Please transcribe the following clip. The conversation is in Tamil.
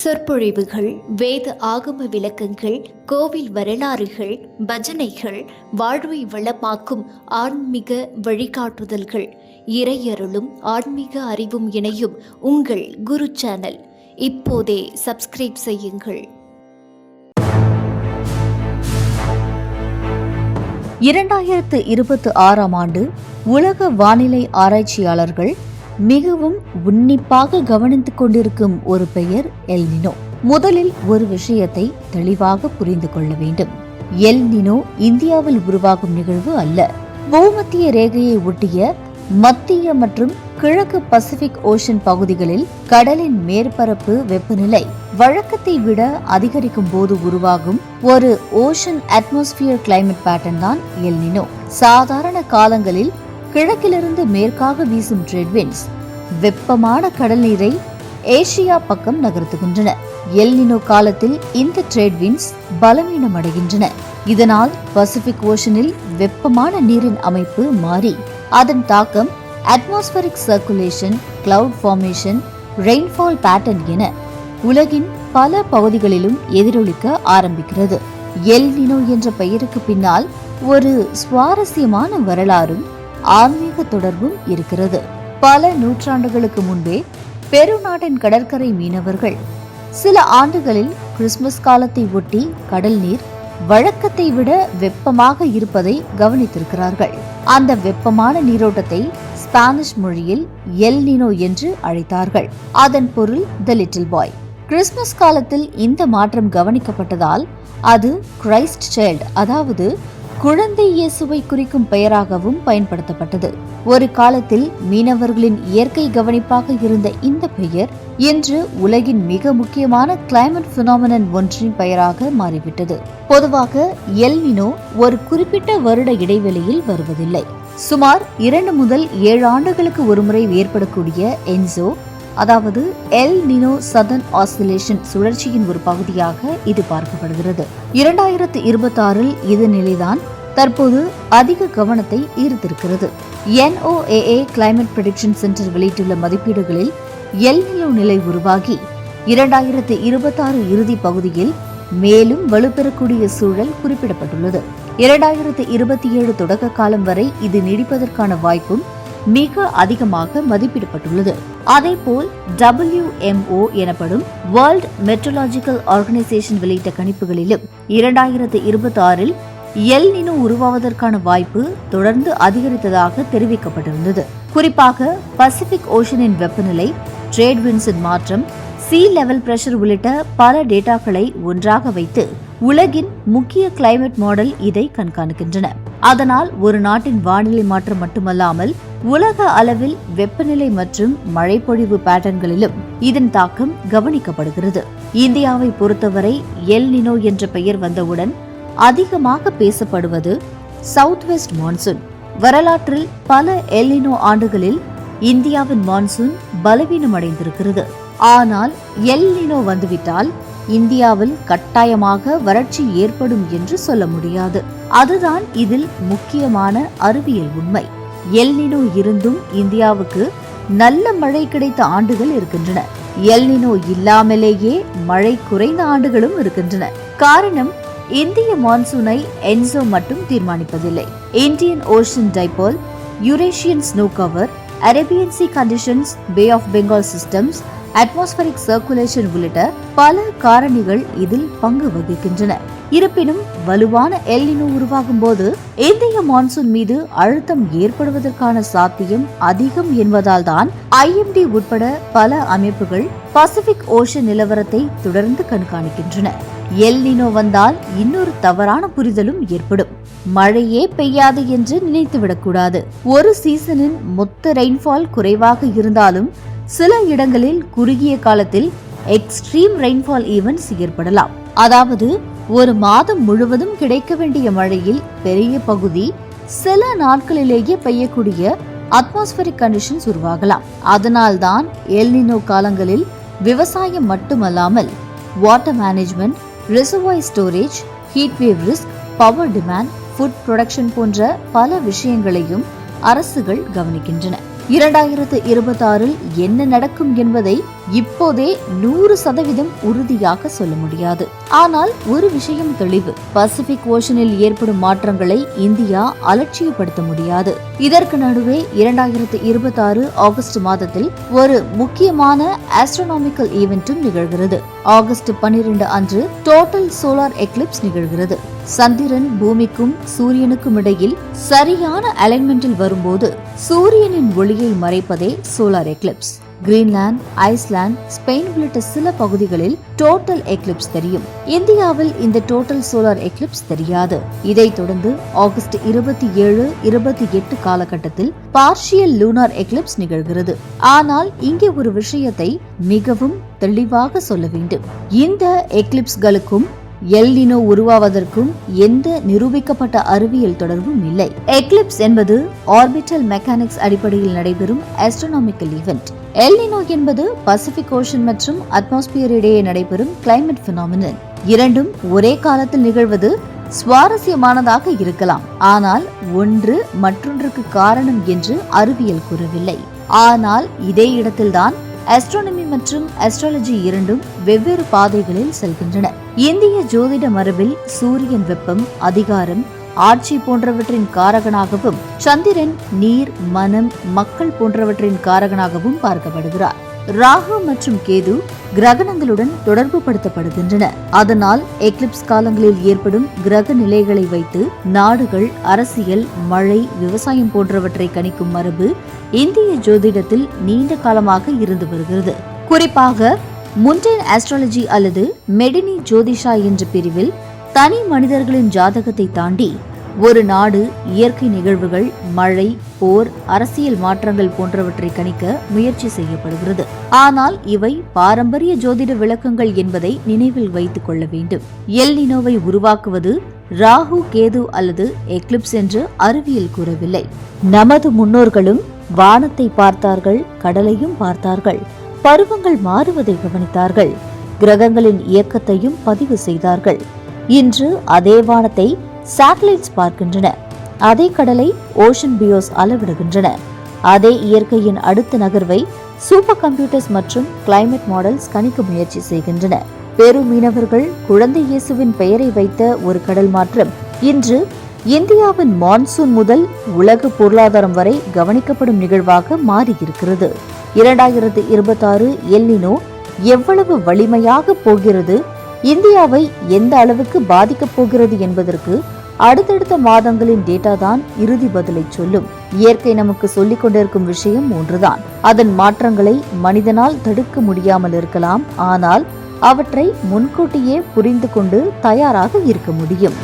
சொற்பொழிவுகள், வேத ஆகம விளக்கங்கள், கோவில் வரலாறுகள், பஜனைகள், வாழ்வை வளமாக்கும் ஆன்மீக வழிகாட்டுதல்கள், இறையருளும் ஆன்மீக அறிவும் இணையும் உங்கள் குரு சேனல். இப்போதே சப்ஸ்கிரைப் செய்யுங்கள். 2026 ஆண்டு உலக வானிலை ஆராய்ச்சியாளர்கள் மிகவும் உன்னிப்பாக கவனித்துக் கொண்டிருக்கும் ஒரு பெயர் எல் நினோ. முதலில் ஒரு விஷயத்தை தெளிவாக புரிந்து கொள்ள வேண்டும். எல் நினோ இந்தியாவில் உருவாகும் நிகழ்வு அல்ல. பூமத்திய ரேகையை ஒட்டிய மத்திய மற்றும் கிழக்கு பசிபிக் ஓஷன் பகுதிகளில் கடலின் மேற்பரப்பு வெப்பநிலை வழக்கத்தை விட அதிகரிக்கும் போது உருவாகும் ஒரு ஓஷன் அட்மாஸ்பியர் கிளைமேட் பேட்டர்ன் தான் எல் நினோ. சாதாரண காலங்களில் கிழக்கிலிருந்து மேற்காக வீசும் ட்ரேட் விண்ட்ஸ் வெப்பமான கடல் நீரை ஏசியா பக்கம் நகர்த்துகின்றன. எல் நினோ காலத்தில் இந்த ட்ரேட் விண்ட்ஸ் பலவீனம் அடைகின்றன. இதனால் பசிபிக் ஓஷனில் வெப்பமான நீரின் அமைப்பு மாறி அதன் தாக்கம் atmospheric circulation, cloud formation, rainfall pattern என உலகின் பல பகுதிகளிலும் எதிரொலிக்க ஆரம்பிக்கிறது. எல் நினோ என்ற பெயருக்கு பின்னால் ஒரு சுவாரஸ்யமான வரலாறும் ஆன்மீக தொடர்பும் இருக்கிறது. பல நூற்றாண்டுகளுக்கு முன்பே பெரு நாட்டின் கடற்கரை மீனவர்கள் சில ஆண்டுகளில் கிறிஸ்துமஸ் காலத்தை ஒட்டி கடல் நீர் வழக்கத்தை விட வெப்பமாக இருப்பதை கவனித்திருக்கிறார்கள். அந்த வெப்பமான நீரோட்டத்தை ஸ்பானிஷ் மொழியில் எல் நினோ என்று அழைத்தார்கள். அதன் பொருள் தி லிட்டில் பாய். கிறிஸ்துமஸ் காலத்தில் இந்த மாற்றம் கவனிக்கப்பட்டதால் அது கிரைஸ்ட் சைல்ட், அதாவது குழந்தை இயேசுவை குறிக்கும் பெயராகவும் பயன்படுத்தப்பட்டது. ஒரு காலத்தில் மீனவர்களின் இயற்கை கவனிப்பாக இருந்த இந்த பெயர் இன்று உலகின் மிக முக்கியமான கிளைமேட் பினாமினன் ஒன்றின் பெயராக மாறிவிட்டது. பொதுவாக எல் நினோ ஒரு குறிப்பிட்ட வருட இடைவெளியில் வருவதில்லை. சுமார் 2 முதல் 7 ஆண்டுகளுக்கு ஒருமுறை ஏற்படக்கூடிய என்சோ, அதாவது எல் நினோ சதர்ன் ஆசிலேஷன் சுழற்சியின் ஒரு பகுதியாக இது பார்க்கப்படுகிறது. 2026 இது நிலைதான் தற்போது அதிக கவனத்தை ஈர்த்திருக்கிறது. NOAA கிளைமேட் ப்ரெடிக்ஷன் சென்டர் வெளியிட்டுள்ள மதிப்பீடுகளில் எல் நினோ நிலை உருவாகி 2026 இறுதி பகுதியில் மேலும் வலுப்பெறக்கூடிய சூழல் குறிப்பிடப்பட்டுள்ளது. 2027 தொடக்க காலம் வரை இது நீடிப்பதற்கான வாய்ப்பும் மிக அதிகமாக மதிப்பிடப்பட்டுள்ளது. அதேபோல் WMO எனப்படும் வேர்ல்ட் மெட்ரோலாஜிக்கல் ஆர்கனைசேஷன் வெளியிட்ட கணிப்புகளிலும் 2026 எல் நினோ உருவாவதற்கான வாய்ப்பு தொடர்ந்து அதிகரித்ததாக தெரிவிக்கப்பட்டிருந்தது. குறிப்பாக பசிபிக் ஓஷனின் வெப்பநிலை, ட்ரேட் விண்ட்ஸின் மாற்றம், சீ லெவல் பிரஷர் உள்ளிட்ட பல டேட்டாக்களை ஒன்றாக வைத்து உலகின் முக்கிய கிளைமேட் மாடல் இதை கண்காணிக்கின்றன. அதனால் ஒரு நாட்டின் வானிலை மாற்றம் மட்டுமல்லாமல் உலக அளவில் வெப்பநிலை மற்றும் மழைப்பொழிவு பேட்டர்ன்களிலும் இதன் தாக்கம் கவனிக்கப்படுகிறது. இந்தியாவை பொறுத்தவரை எல் நினோ என்ற பெயர் வந்தவுடன் அதிகமாக பேசப்படுவது சவுத் வெஸ்ட் மான்சூன். வரலாற்றில் பல எல் நினோ ஆண்டுகளில் இந்தியாவின் மான்சூன் பலவீனம் அடைந்திருக்கிறது. ஆனால் எல் நினோ வந்துவிட்டால் இந்தியாவில் கட்டாயமாக வறட்சி ஏற்படும் என்று சொல்ல முடியாது. அதுதான் இதில் முக்கியமான அறிவியல் உண்மை. எல் நினோ இருந்தும் இந்தியாவுக்கு நல்ல மழை கிடைத்த ஆண்டுகள் இருக்கின்றன. எல் நினோ இல்லாமலேயே மழை குறைந்த ஆண்டுகளும் இருக்கின்றன. காரணம், இந்திய மான்சூனை என்சோ மட்டும் தீர்மானிப்பதில்லை. Indian Ocean dipole, Eurasian snow cover, Arabian sea conditions, Bay of Bengal systems, atmospheric circulation உள்ளிட்ட பல காரணிகள் இதில் பங்கு வகிக்கின்றன. இருப்பினும் வலுவான எல் நினோ உருவாகும் போது இந்திய மான்சூன் மீது அழுத்தம் ஏற்படுவதற்கான சாத்தியம் அதிகம் என்பதால் தான் IMD உட்பட பல அமைப்புகள் பசிபிக் ஓஷன் நிலவரத்தை தொடர்ந்து கண்காணிக்கின்றன. எல் நினோ வந்தால் இன்னொரு தவறான புரிதலும் ஏற்படும். மழையே பெய்யாது என்று நினைத்துவிடக்கூடாது. ஒரு சீசனின் மொத்த ரெயின்ஃபால் குறைவாக இருந்தாலும் சில இடங்களில் குறுகிய காலத்தில் எக்ஸ்ட்ரீம் ரெயின்ஃபால் ஈவென்ட்ஸ் ஏற்படலாம். அதாவது ஒரு மாதம் முழுவதும் கிடைக்க வேண்டிய மழையில் பெரிய பகுதி சில நாட்களிலேயே பெய்யக்கூடிய அட்மாஸ்பரிக் கண்டிஷன்ஸ் உருவாகலாம். அதனால்தான் எல் நினோ காலங்களில் விவசாயம் மட்டுமல்லாமல் water management, reservoir storage, heat wave risk, power demand, food production போன்ற பல விஷயங்களையும் அரசுகள் கவனிக்கின்றன. 2026 என்ன நடக்கும் என்பதை இப்போதே 100% உறுதியாக சொல்ல முடியாது. ஆனால் ஒரு விஷயம் தெளிவு, பசிபிக் ஓஷனில் ஏற்படும் மாற்றங்களை இந்தியா அலட்சியப்படுத்த முடியாது. இதற்கு நடுவே 2026 ஆகஸ்ட் மாதத்தில் ஒரு முக்கியமான ஆஸ்ட்ரோனாமிக்கல் ஈவென்ட்டும் நிகழ்கிறது. ஆகஸ்ட் 12 அன்று டோட்டல் சோலார் எக்லிப்ஸ் நிகழ்கிறது. சந்திரன் பூமிக்கும் சூரியனுக்கும் இடையில் சரியான அலைன்மெண்டில் வரும்போது சூரியனின் ஒளியை மறைப்பதே solar eclipse. Greenland, Iceland, Spain உள்ளிட்ட சில பகுதிகளில் டோட்டல் எக்லிப்ஸ் தெரியும். இந்தியாவில் இந்த டோட்டல் சோலார் எக்லிப்ஸ் தெரியாது. இதைத் தொடர்ந்து ஆகஸ்ட் 27, 28 காலகட்டத்தில் பார்ஷியல் லூனார் எக்லிப்ஸ் நிகழ்கிறது. ஆனால் இங்கே ஒரு விஷயத்தை மிகவும் தெளிவாக சொல்ல வேண்டும். இந்த எக்லிப்ஸ்களுக்கும் எல் நினோ உருவாவதற்கும் எந்த நிரூபிக்கப்பட்ட அறிவியல் தொடர்பும் இல்லை. எக்லிப்ஸ் என்பது ஆர்பிட்டல் மெக்கானிக்ஸ் அடிப்படையில் நடைபெறும் ஆஸ்ட்ரோனாமிக்கல் ஈவென்ட். எல் நினோ என்பது பசிபிக் ஓஷன் மற்றும் அட்மாஸ்பியர் இடையே நடைபெறும் கிளைமேட் பினாமினன். இரண்டும் ஒரே காலத்தில் நிகழ்வது சுவாரஸ்யமானதாக இருக்கலாம். ஆனால் ஒன்று மற்றொன்றுக்கு காரணம் என்று அறிவியல் கூறவில்லை. ஆனால் இதே இடத்தில்தான் ஆஸ்ட்ரோனமி மற்றும் ஆஸ்ட்ராலஜி இரண்டும் வெவ்வேறு பாதைகளில் செல்கின்றன. இந்திய ஜோதிட மரபில் சூரியன் வெப்பம், அதிகாரம், ஆட்சி போன்றவற்றின் காரகனாகவும், சந்திரன் நீர், மனம், மக்கள் போன்றவற்றின் காரகனாகவும் பார்க்கப்படுகிறார். ராகு மற்றும் கேது கிரகணங்களுடன் தொடர்பு படுத்தப்படுகின்றன. அதனால் எக்லிப்ஸ் காலங்களில் ஏற்படும் கிரக நிலைகளை வைத்து நாடுகள், அரசியல், மழை, விவசாயம் போன்றவற்றை கணிக்கும் மரபு இந்திய ஜோதிடத்தில் நீண்ட காலமாக இருந்து வருகிறது. குறிப்பாக முண்டேன் ஆஸ்ட்ராலஜி அல்லது மெடினி ஜோதிஷா என்ற பிரிவில் தனி மனிதர்களின் ஜாதகத்தை தாண்டி ஒரு நாடு, இயற்கை நிகழ்வுகள், மழை, போர், அரசியல் மாற்றங்கள் போன்றவற்றை கணிக்க முயற்சி செய்யப்படுகிறது. ஆனால் இவை பாரம்பரிய ஜோதிட விளக்கங்கள் என்பதை நினைவில் வைத்துக் கொள்ள வேண்டும். எல் நினோவை உருவாக்குவது ராகு, கேது அல்லது எக்லிப்ஸ் என்று அறிவியல் கூறவில்லை. நமது முன்னோர்களும் வானத்தை பார்த்தார்கள், கடலையும் பார்த்தார்கள், பருவங்கள் மாறுவதை கவனித்தார்கள், கிரகங்களின் இயக்கத்தையும் பதிவு செய்தார்கள். இன்று அதே வானத்தை சேட்டலைட்ஸ் பார்க்கின்றன, அதே கடலை ஓஷன் பியோஸ் அளவிடுகின்றன, அதே இயற்கையின் அடுத்த நகர்வை சூப்பர் கம்ப்யூட்டர்ஸ் மற்றும் கிளைமேட் மாடல்ஸ் கணிக்க முயற்சி செய்கின்றன. பெரு மீனவர்கள் குழந்தை இயேசுவின் பெயரை வைத்த ஒரு கடல் மாற்றம் இன்று இந்தியாவின் மான்சூன் முதல் உலக பொருளாதாரம் வரை கவனிக்கப்படும் நிகழ்வாக மாறியிருக்கிறது. 2026 எல் நினோ எவ்வளவு வலிமையாக போகிறது, இந்தியாவை எந்த அளவுக்கு பாதிக்கப் போகிறது என்பதற்கு அடுத்தடுத்த மாதங்களின் டேட்டா தான் இறுதி பதிலை சொல்லும். இயற்கை நமக்கு சொல்லிக் கொண்டிருக்கும் விஷயம் ஒன்றுதான். அதன் மாற்றங்களை மனிதனால் தடுக்க முடியாமல் இருக்கலாம், ஆனால் அவற்றை முன்கூட்டியே புரிந்து கொண்டு தயாராக இருக்க முடியும்.